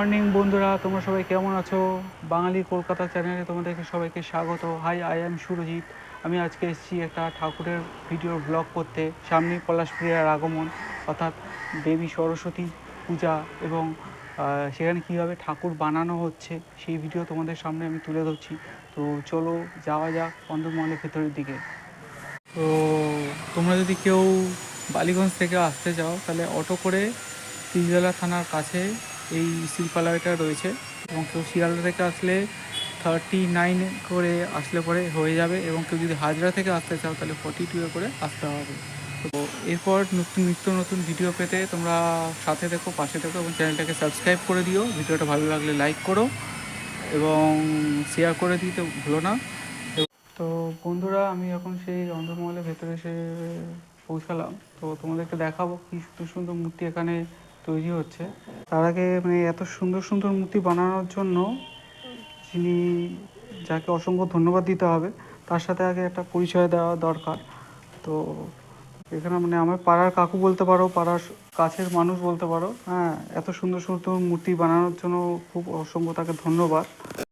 Morning বন্ধুরা, তোমরা সবাই কেমন আছো? বাঙালি কলকাতা চ্যানেলে তোমাদেরকে সবাইকে স্বাগত। Hi, I am Surajit. আমি আজকে এসেছি একটা ঠাকুরের ভিডিও ব্লগ করতে। সামনেই পলাশপ্রিয়ার আগমন, অর্থাৎ দেবী সরস্বতী পূজা, এবং সেখানে কীভাবে ঠাকুর বানানো হচ্ছে সেই ভিডিও তোমাদের সামনে আমি তুলে ধরছি। তো চলো যাওয়া যাক অন্দরমহলের ভেতরের দিকে। তো তোমরা যদি কেউ বালিগঞ্জ থেকে আসতে চাও তাহলে অটো করে তিলজলা থানার কাছে এই শিল্পালয়টা রয়েছে, এবং কেউ শিয়ালদা থেকে আসলে 39 করে আসলে পরে হয়ে যাবে, এবং কেউ যদি হাজরা থেকে আসতে চাও তাহলে 42 করে আসতে হবে। তো এরপর নিত্য নতুন ভিডিও পেতে তোমরা সাথে দেখো, পাশে দেখো, এবং চ্যানেলটাকে সাবস্ক্রাইব করে দিও। ভিডিওটা ভালো লাগলে লাইক করো এবং শেয়ার করে দিতে ভুলো না। তো বন্ধুরা, আমি এখন সেই অন্দরমহলের ভেতরে এসে পৌঁছালাম। তো তোমাদেরকে দেখাবো কি সুন্দর সুন্দর মূর্তি এখানে তৈরি হচ্ছে। তার আগে এত সুন্দর সুন্দর মূর্তি বানানোর জন্য যিনি, যাকে অসংখ্য ধন্যবাদ দিতে হবে, তার সাথে আগে একটা পরিচয় দেওয়া দরকার। তো এখানে আমার পাড়ার কাকু বলতে পারো, পাড়ার কাছের মানুষ বলতে পারো। হ্যাঁ, এত সুন্দর সুন্দর মূর্তি বানানোর জন্য খুব অসংখ্য তাকে ধন্যবাদ।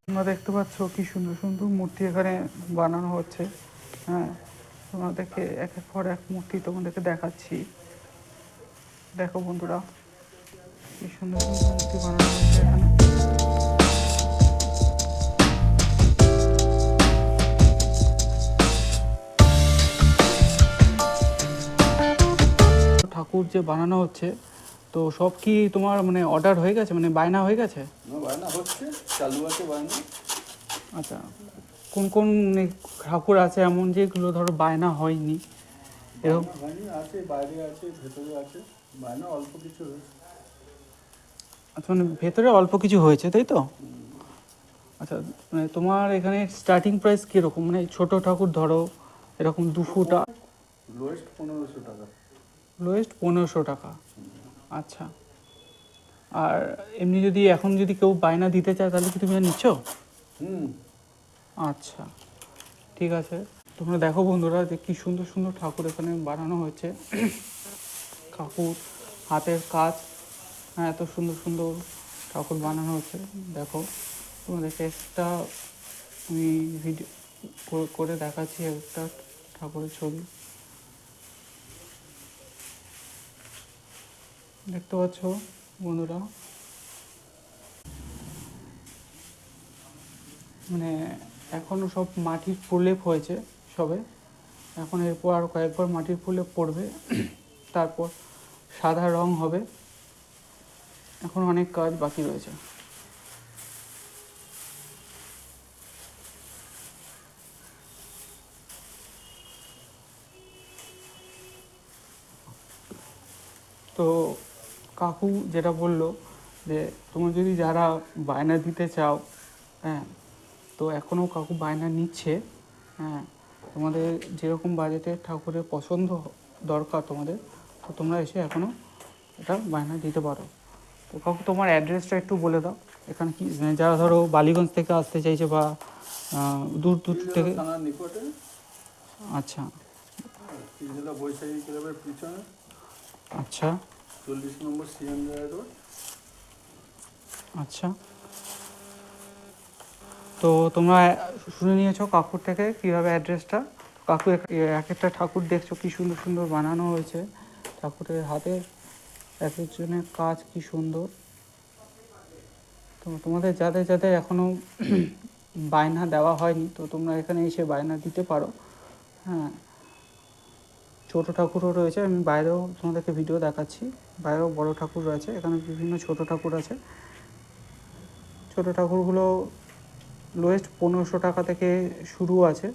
তোমরা দেখতে পাচ্ছ কি সুন্দর সুন্দর মূর্তি এখানে বানানো হচ্ছে। হ্যাঁ, তোমাদেরকে একের পর এক মূর্তি তোমাদেরকে দেখাচ্ছি। দেখো বন্ধুরা, কি সুন্দর সুন্দর মূর্তি বানানো হচ্ছে এখানে। ঠাকুর যে বানানো হচ্ছে, তো সব কি তোমার অর্ডার হয়ে গেছে, বায়না হয়ে গেছে? বায়না হচ্ছে, চালু আছে বায়না। আচ্ছা, কোন কোন ঠাকুর আছে এমন যেগুলো ধরো বায়না হয়নি? এরকম হয়নি, আছে, বাইরে আছে, ভেতরে আছে, বায়না অল্প কিছু হয়েছে। আচ্ছা, ভেতরে অল্প কিছু হয়েছে, তাই তো? আচ্ছা, তোমার এখানে স্টার্টিং প্রাইস কীরকম? ছোট ঠাকুর ধরো এরকম 2 ফুট, লোয়েস্ট 1500 টাকা। লোয়েস্ট 1500 টাকা। আচ্ছা, আর এমনি যদি এখন যদি কেউ বায়না দিতে চায় তাহলে কি তুমি নিচ্ছ? আচ্ছা, ঠিক আছে। তোমরা দেখো বন্ধুরা, যে কী সুন্দর সুন্দর ঠাকুর এখানে বানানো হয়েছে। ঠাকুর হাতের কাজ, হ্যাঁ, এত সুন্দর সুন্দর ঠাকুর বানানো হচ্ছে। দেখো, তোমাদেরকে একটা আমি ভিডিও করে দেখাচ্ছি একটা ঠাকুরের ছবি। দেখতে পাচ্ছ বন্ধুরা, এখনও সব মাটির প্রলেপ হয়েছে সবে। এখন এরপর আরও কয়েকবার মাটির প্রলেপ পড়বে, তারপর সাদা রং হবে। এখন অনেক কাজ বাকি রয়েছে। তো কাকু যেটা বললো, যে তোমরা যদি যারা বায়না দিতে চাও, হ্যাঁ, তো এখনও কাকু বায়না নিচ্ছে। হ্যাঁ, তোমাদের যেরকম বাজেটের ঠাকুরের পছন্দ দরকার তোমাদের, তো তোমরা এসে এখনও এটা বায়না দিতে পারো। তো কাকু, তোমার অ্যাড্রেসটা একটু বলে দাও। এখানে কি যারা ধরো বালিগঞ্জ থেকে আসতে চাইছে বা দূর দূর থেকে। থানার নিকটে। আচ্ছা, তিলজলা বৈশাখী ক্লাবের পিছনে। আচ্ছা, 40 নম্বর সিএম রোড। আচ্ছা। তো তোমরা শুনে নিয়েছো কাকুর থেকে কীভাবে অ্যাড্রেসটা। কাকু এক একটা ঠাকুর দেখছো কি সুন্দর সুন্দর বানানো হয়েছে। ঠাকুরের হাতের এক একজনের কাজ কি সুন্দর। তো তোমাদের যাদের যাদের এখনও বায়না দেওয়া হয়নি, তো তোমরা এখানে এসে বায়না দিতে পারো। হ্যাঁ, ছোটো ঠাকুরও রয়েছে, আমি বাইরেও তোমাদেরকে ভিডিও দেখাচ্ছি। বাইরেও বড় ঠাকুর রয়েছে, এখানে বিভিন্ন ছোট ঠাকুর আছে। ছোট ঠাকুরগুলো লোয়েস্ট 1500 টাকা থেকে শুরু আছে।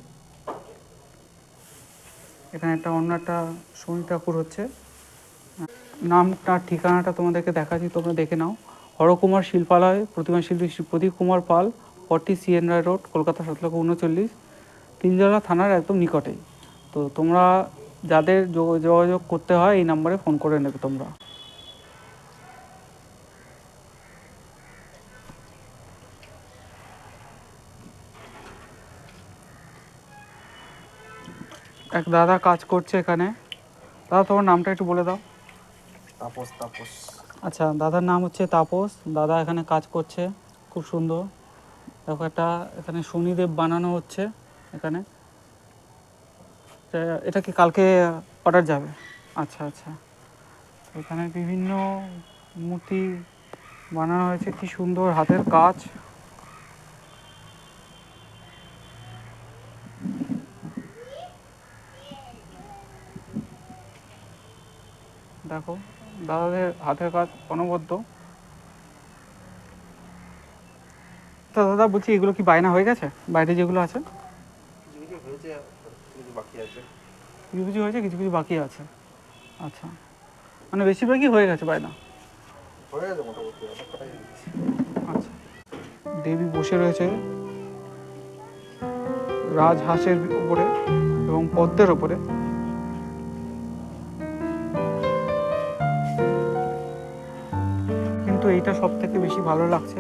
এখানে অন্য একটা শনি ঠাকুর হচ্ছে। নামটা ঠিকানাটা তোমাদেরকে দেখাচ্ছি, তোমরা দেখে নাও। হরকুমার শিল্পালয়, প্রতিমা শিল্পী শ্রী প্রদীপ কুমার পাল, 40 CN রায় রোড, কলকাতা 7,39,000, তিলজলা থানার একদম নিকটেই। তো তোমরা যাদের যোগাযোগ করতে হয় এই নাম্বারে ফোন করে নেবে তোমরা। এক দাদা কাজ করছে এখানে। দাদা, তোমার নামটা একটু বলে দাও। তাপস। আচ্ছা, দাদার নাম হচ্ছে তাপস। দাদা এখানে কাজ করছে, খুব সুন্দর। দেখো একটা এখানে শনিদেব বানানো হচ্ছে এখানে। এটা কি কালকে অর্ডার যাবে? আচ্ছা আচ্ছা। এখানে বিভিন্ন মূর্তি বানানো হয়েছে, কি সুন্দর হাতের কাজ। দেখো দাদাদের হাতের কাজ অনবদ্য। তো দাদা বলছি, এগুলো কি বায়না হয়ে গেছে? বাইরে যেগুলো আছে কিছু হয়েছে, কিছু বাকি আছে। কিছু কিছু হয়েছে, কিছু কিছু বাকি আছে। আচ্ছা, মানে বেশিরভাগই হয়ে গেছে বায়না। হয়ে গেছে মোটামুটি, অনেক কটাই হয়ে গেছে। আচ্ছা, দেবী বসে রয়েছে রাজহাঁসের উপরে এবং পদ্মের উপরে। কিন্তু এইটা সব থেকে বেশি ভালো লাগছে।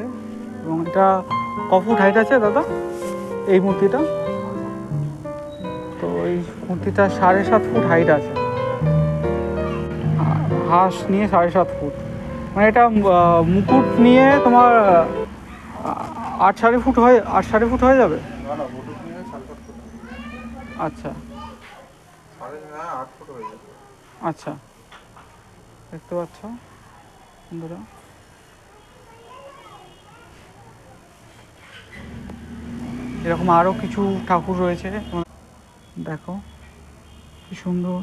এবং এটা ক ফুট হাইট আছে দাদা এই মূর্তিটা? তো এই মূর্তিটা 7.5 ফুট হাইট আছে। হাঁস নিয়ে 7.5 ফুট, মানে এটা মুকুট নিয়ে তোমার 8.5 ফুট হয়, 8.5 ফুট হয়ে যাবে। না না, মুটুক নিয়ে 7.5 ফুট। আচ্ছা 8.5 ফুট হয়ে যাবে। আচ্ছা, দেখতে পাচ্ছ বন্ধুরা। এরকম আরও কিছু ঠাকুর রয়েছে, দেখো কি সুন্দর।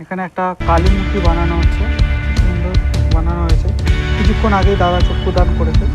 এখানে একটা কালী মূর্তি বানানো হচ্ছে, সুন্দর বানানো হয়েছে। কিছুক্ষণ আগেই দাদা চক্ষুদান করেছে।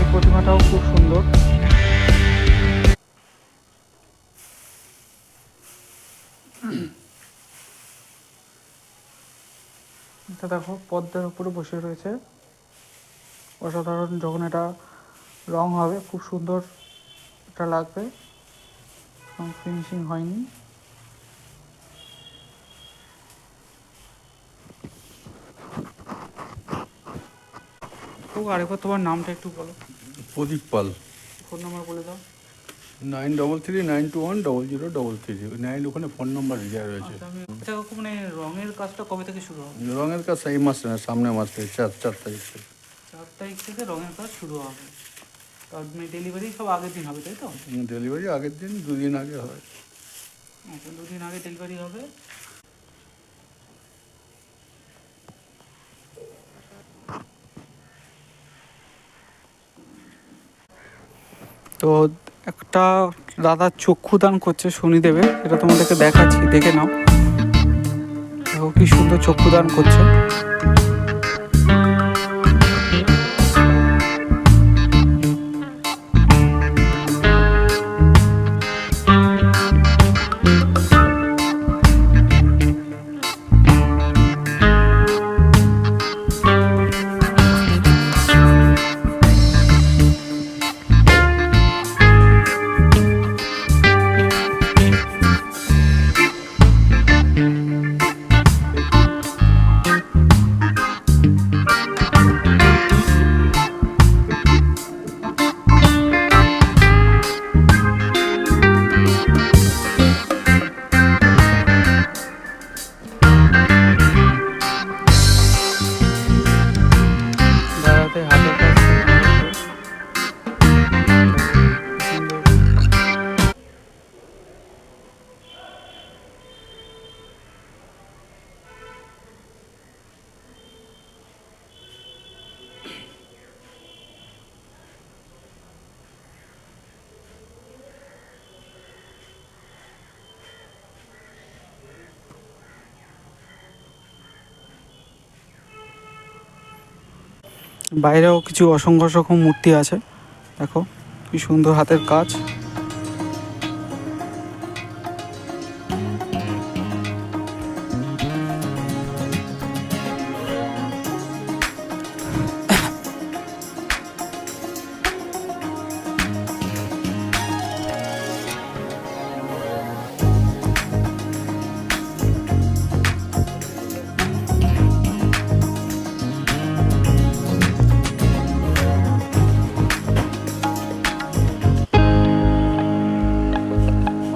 এই প্রতিমাটাও খুব সুন্দর। এটা দেখো পদ্মের উপরে বসে রয়েছে, অসাধারণ। যখন এটা রং হবে খুব সুন্দর এটা লাগবে, ফিনিশিং হয়নি। তো আরেকবার তোমার নামটা একটু বলো, প্রদীপ পাল। ফোন নাম্বার বলে দাও। 9339210033। 9 ওখানে ফোন নাম্বার দেওয়া রয়েছে। আচ্ছা কাকু, মানে রঙের কাজটা কবে থেকে শুরু হবে? রঙের কাজ এই মাসে না, সামনের মাস থেকে 4 তারিখ থেকে। 4 তারিখ থেকে রঙের কাজ শুরু হবে। তার মানে ডেলিভারি সব আগের দিন হবে, তাই তো? ডেলিভারি আগের দিন, 2 দিন আগে হয়। আচ্ছা, 2 দিন আগে ডেলিভারি হবে। তো একটা দাদা চক্ষুদান করছে শনিদেবের, এটা তোমাদেরকে দেখাচ্ছি, দেখে নাও। দেখো কি সুন্দর চক্ষুদান করছে। দাদাতে হাতের কাজ সুন্দর। বাইরেও কিছু অসংখ্য রকম মূর্তি আছে, দেখো। কি সুন্দর হাতের কাজ।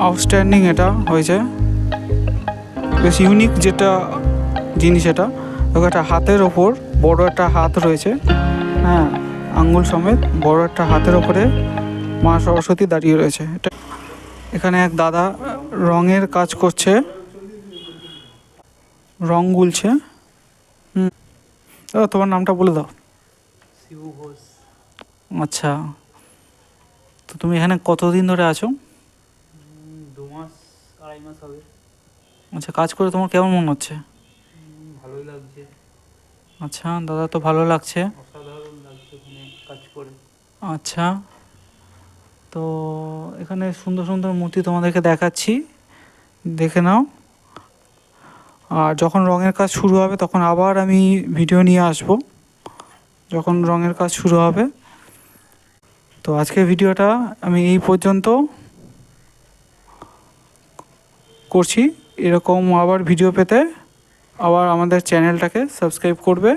আউটস্ট্যান্ডিং এটা হয়েছে, বেশ ইউনিক যেটা জিনিস, এটা দেখো একটা হাতের ওপর বড় একটা হাত রয়েছে, হ্যাঁ আঙ্গুল সমেত বড় একটা হাতের ওপরে মা সরস্বতী দাঁড়িয়ে রয়েছে। এটা এখানে এক দাদা রঙের কাজ করছে, রং গুলছে। তোমার নামটা বলে দাও। শিবু ঘোষ। আচ্ছা, তো তুমি এখানে কতদিন ধরে আছো? 2 মাস 2.5 মাস হবে। আচ্ছা, কাজ করে তোমার কেমন মনে হচ্ছে? ভালোই লাগছে, আচ্ছা দাদা, তো ভালো লাগছে। অসাধারণ লাগছে এখানে কাজ করে। আচ্ছা, তো এখানে সুন্দর সুন্দর মূর্তি তোমাদেরকে দেখাচ্ছি, দেখে নাও। আর যখন রঙের কাজ শুরু হবে তখন আবার আমি ভিডিও নিয়ে আসব, যখন রঙের কাজ শুরু হবে। তো আজকের ভিডিওটা আমি এই পর্যন্ত করছি। এরকম আবার ভিডিও পেতে আবার আমাদের চ্যানেলটাকে সাবস্ক্রাইব করবে।